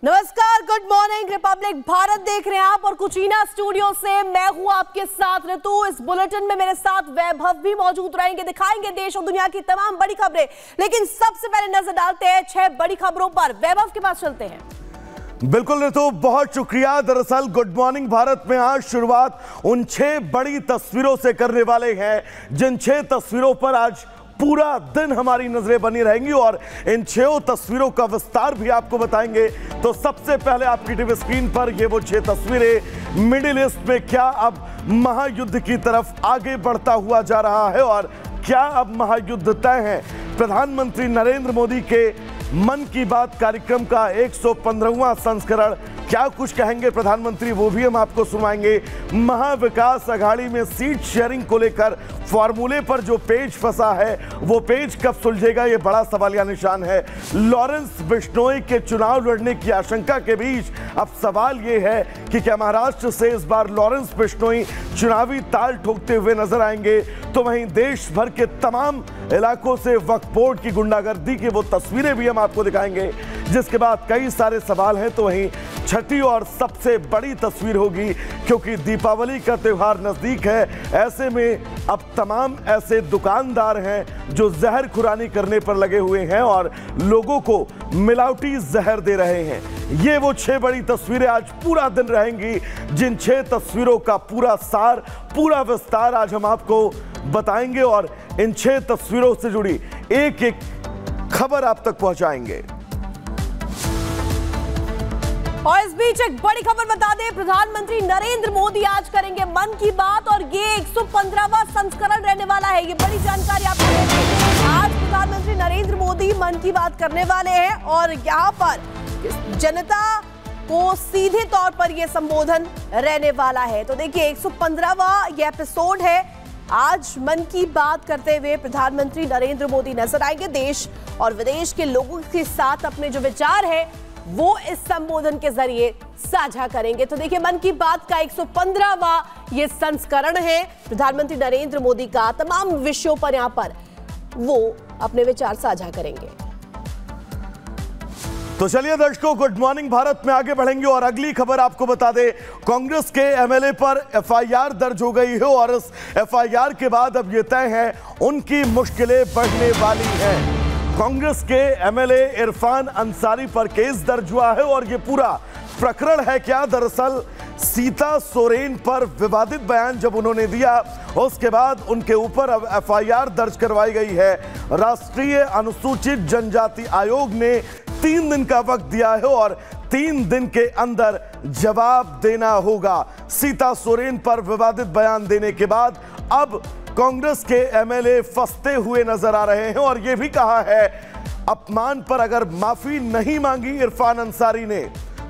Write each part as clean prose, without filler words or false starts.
नमस्कार, good morning. Republic Bharat देख रहे हैं आप और कुचीना स्टूडियो से मैं हूं आपके साथ ऋतु। इस बुलेटिन में मेरे साथ वैभव भी मौजूद रहेंगे, दिखाएंगे देश और दुनिया की तमाम बड़ी खबरें। लेकिन सबसे पहले नजर डालते हैं 6 बड़ी खबरों पर। वैभव के पास चलते हैं। बिल्कुल ऋतु, बहुत शुक्रिया। दरअसल गुड मॉर्निंग भारत में आज शुरुआत उन 6 बड़ी तस्वीरों से करने वाले हैं जिन 6 तस्वीरों पर आज पूरा दिन हमारी नजरें बनी रहेंगी और इन 6 तस्वीरों का विस्तार भी आपको बताएंगे। तो सबसे पहले आपकी टीवी स्क्रीन पर ये वो 6 तस्वीरें। मिडिल ईस्ट में क्या अब महायुद्ध की तरफ आगे बढ़ता हुआ जा रहा है और क्या अब महायुद्ध तय है? प्रधानमंत्री नरेंद्र मोदी के मन की बात कार्यक्रम का 115वां संस्करण, क्या कुछ कहेंगे प्रधानमंत्री, वो भी हम आपको सुनाएंगे। महाविकास अघाड़ी में सीट शेयरिंग को लेकर फॉर्मूले पर जो पेच फंसा है वो पेच कब सुलझेगा, ये बड़ा सवालिया निशान है। लॉरेंस बिश्नोई के चुनाव लड़ने की आशंका के बीच अब सवाल ये है कि क्या महाराष्ट्र से इस बार लॉरेंस बिश्नोई चुनावी ताल ठोकते हुए नजर आएंगे? तो वहीं देश भर के तमाम इलाकों से वक्फ बोर्ड की गुंडागर्दी की वो तस्वीरें भी हम आपको दिखाएंगे, जिसके बाद कई सारे सवाल हैं। तो वहीं छठी और सबसे बड़ी तस्वीर होगी, क्योंकि दीपावली का त्योहार नजदीक है। ऐसे में अब तमाम ऐसे दुकानदार हैं जो जहर खुरानी करने पर लगे हुए हैं और लोगों को मिलावटी जहर दे रहे हैं। ये वो 6 बड़ी तस्वीरें आज पूरा दिन रहेंगी, जिन 6 तस्वीरों का पूरा सार, पूरा विस्तार आज हम आपको बताएंगे और इन 6 तस्वीरों से जुड़ी एक एक खबर आप तक पहुंचाएंगे। और इस बीच एक बड़ी खबर बता दें, प्रधानमंत्री नरेंद्र मोदी आज करेंगे मन की बात और ये 115वां संस्करण रहने वाला है। ये बड़ी जानकारी आपको देंगे। आज प्रधानमंत्री नरेंद्र मोदी मन की बात करने वाले हैं और यहाँ पर जनता को सीधे तौर पर यह संबोधन रहने वाला है। तो देखिए 115वां ये एपिसोड है। आज मन की बात करते हुए प्रधानमंत्री नरेंद्र मोदी नजर आएंगे। देश और विदेश के लोगों के साथ अपने जो विचार है वो इस संबोधन के जरिए साझा करेंगे। तो देखिए मन की बात का 115वां ये संस्करण है। प्रधानमंत्री नरेंद्र मोदी का तमाम विषयों पर यहां पर वो अपने विचार साझा करेंगे। तो चलिए दर्शकों, गुड मॉर्निंग भारत में आगे बढ़ेंगे और अगली खबर आपको बता दें, कांग्रेस के एमएलए पर एफआईआर दर्ज हो गई है और इस एफआईआर के बाद अब ये तय है उनकी मुश्किलें बढ़ने वाली हैं। कांग्रेस के एमएलए इरफान अंसारी पर केस दर्ज हुआ है और ये पूरा प्रकरण है क्या, दरअसल सीता सोरेन पर विवादित बयान जब उन्होंने दिया उसके बाद उनके ऊपर अब एफआईआर दर्ज करवाई गई है। राष्ट्रीय अनुसूचित जनजाति आयोग ने 3 दिन का वक्त दिया है और 3 दिन के अंदर जवाब देना होगा। सीता सोरेन पर विवादित बयान देने के बाद अब कांग्रेस के एमएलए फंसते हुए नजर आ रहे हैं और यह भी कहा है अपमान पर अगर माफी नहीं मांगी इरफान अंसारी ने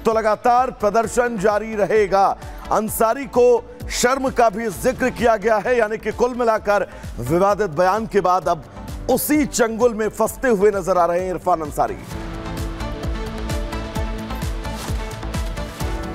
तो लगातार प्रदर्शन जारी रहेगा। अंसारी को शर्म का भी जिक्र किया गया है, यानी कि कुल मिलाकर विवादित बयान के बाद अब उसी चंगुल में फंसते हुए नजर आ रहे हैं इरफान अंसारी।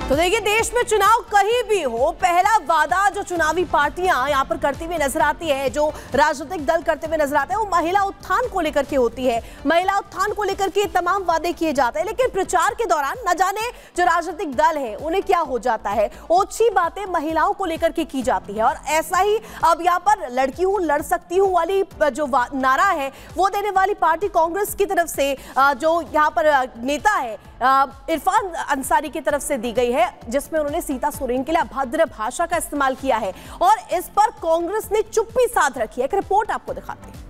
तो देखिए देश में चुनाव कहीं भी हो, पहला वादा जो चुनावी पार्टियां यहां पर करती हुई नजर आती है, जो राजनीतिक दल करते हुए नजर आते हैं, वो महिला उत्थान को लेकर के होती है। महिला उत्थान को लेकर के तमाम वादे किए जाते हैं, लेकिन प्रचार के दौरान न जाने जो राजनीतिक दल है उन्हें क्या हो जाता है, ओछी बातें महिलाओं को लेकर के की जाती है। और ऐसा ही अब यहाँ पर लड़की हूं लड़ सकती हूं वाली जो नारा है वो देने वाली पार्टी कांग्रेस की तरफ से जो यहाँ पर नेता है इरफान अंसारी की तरफ से दी गई है, जिसमें उन्होंने सीता सोरेन के लिए अभद्र भाषा का इस्तेमाल किया है और इस पर कांग्रेस ने चुप्पी साध रखी है। एक रिपोर्ट आपको दिखाते हैं।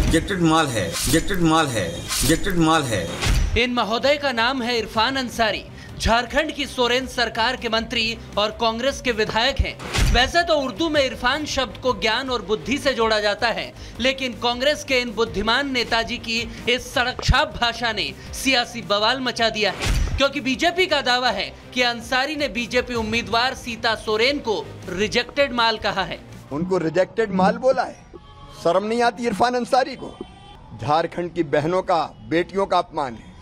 रिजेक्टेड माल है, रिजेक्टेड माल है, रिजेक्टेड माल है। इन महोदय का नाम है इरफान अंसारी। झारखंड की सोरेन सरकार के मंत्री और कांग्रेस के विधायक हैं। वैसे तो उर्दू में इरफान शब्द को ज्ञान और बुद्धि से जोड़ा जाता है, लेकिन कांग्रेस के इन बुद्धिमान नेताजी की इस सड़कछाप भाषा ने सियासी बवाल मचा दिया है, क्योंकि बीजेपी का दावा है कि अंसारी ने बीजेपी उम्मीदवार सीता सोरेन को रिजेक्टेड माल कहा है। उनको रिजेक्टेड माल बोला है। शर्म नहीं आती इरफान अंसारी को? झारखंड की बहनों का, बेटियों का अपमान है,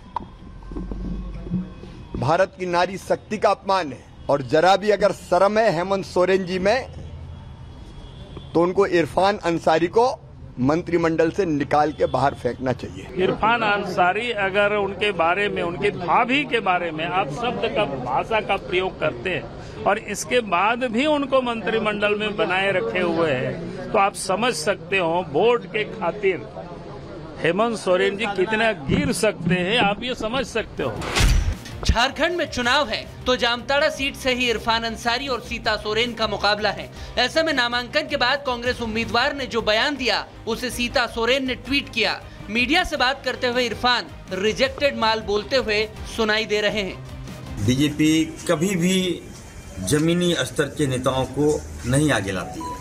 भारत की नारी शक्ति का अपमान है और जरा भी अगर शर्म है हेमंत सोरेन जी में तो उनको इरफान अंसारी को मंत्रिमंडल से निकाल के बाहर फेंकना चाहिए। इरफान अंसारी अगर उनके बारे में, उनकी भाभी के बारे में आप शब्द का, भाषा का प्रयोग करते हैं और इसके बाद भी उनको मंत्रिमंडल में बनाए रखे हुए हैं, तो आप समझ सकते हो वोट के खातिर हेमंत सोरेन जी कितना गिर सकते हैं, आप ये समझ सकते हो। झारखंड में चुनाव है तो जामताड़ा सीट से ही इरफान अंसारी और सीता सोरेन का मुकाबला है। ऐसे में नामांकन के बाद कांग्रेस उम्मीदवार ने जो बयान दिया उसे सीता सोरेन ने ट्वीट किया। मीडिया से बात करते हुए इरफान रिजेक्टेड माल बोलते हुए सुनाई दे रहे हैं। बीजेपी कभी भी जमीनी स्तर के नेताओं को नहीं आगे लाती है।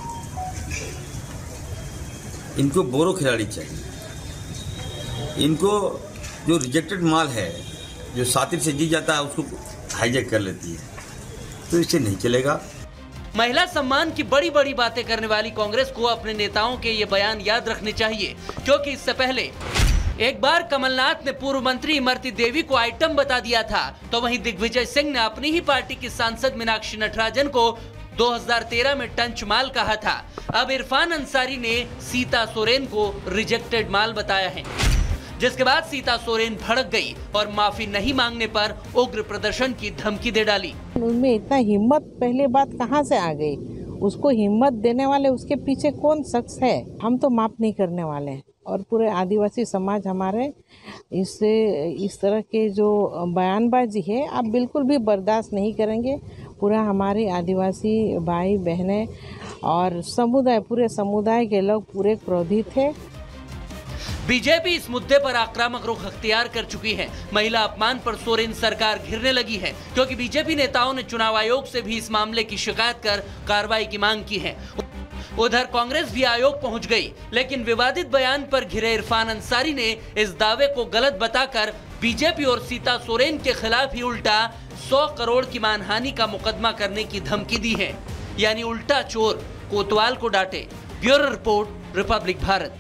इनको बोरो खिलाड़ी चाहिए। इनको जो रिजेक्टेड माल है, जो सातिर से जी जाता है, उसको हाईजैक कर लेती है, तो इससे नहीं चलेगा। महिला सम्मान की बड़ी बड़ी बातें करने वाली कांग्रेस को अपने नेताओं के ये बयान याद रखने चाहिए, क्योंकि इससे पहले एक बार कमलनाथ ने पूर्व मंत्री इमरती देवी को आइटम बता दिया था, तो वहीं दिग्विजय सिंह ने अपनी ही पार्टी की सांसद मीनाक्षी नटराजन को 2013 में टंच माल कहा था। अब इरफान अंसारी ने सीता सोरेन को रिजेक्टेड माल बताया है, जिसके बाद सीता सोरेन भड़क गई और माफी नहीं मांगने पर उग्र प्रदर्शन की धमकी दे डाली। उनमें इतना हिम्मत पहले बात कहाँ से आ गई? उसको हिम्मत देने वाले उसके पीछे कौन शख्स है? हम तो माफ नहीं करने वाले हैं और पूरे आदिवासी समाज हमारे इस तरह के जो बयानबाजी है आप बिल्कुल भी बर्दाश्त नहीं करेंगे। पूरा हमारे आदिवासी भाई बहनें और समुदाय, पूरे समुदाय के लोग पूरे क्रोधित है। बीजेपी इस मुद्दे पर आक्रामक रुख अख्तियार कर चुकी है। महिला अपमान पर सोरेन सरकार घिरने लगी है, क्योंकि बीजेपी नेताओं ने चुनाव आयोग से भी इस मामले की शिकायत कर कार्रवाई की मांग की है। उधर कांग्रेस भी आयोग पहुंच गई, लेकिन विवादित बयान पर घिरे इरफान अंसारी ने इस दावे को गलत बताकर बीजेपी और सीता सोरेन के खिलाफ ही उल्टा 100 करोड़ की मानहानि का मुकदमा करने की धमकी दी है। यानी उल्टा चोर कोतवाल को डांटे। Bureau report, Republic Bharat.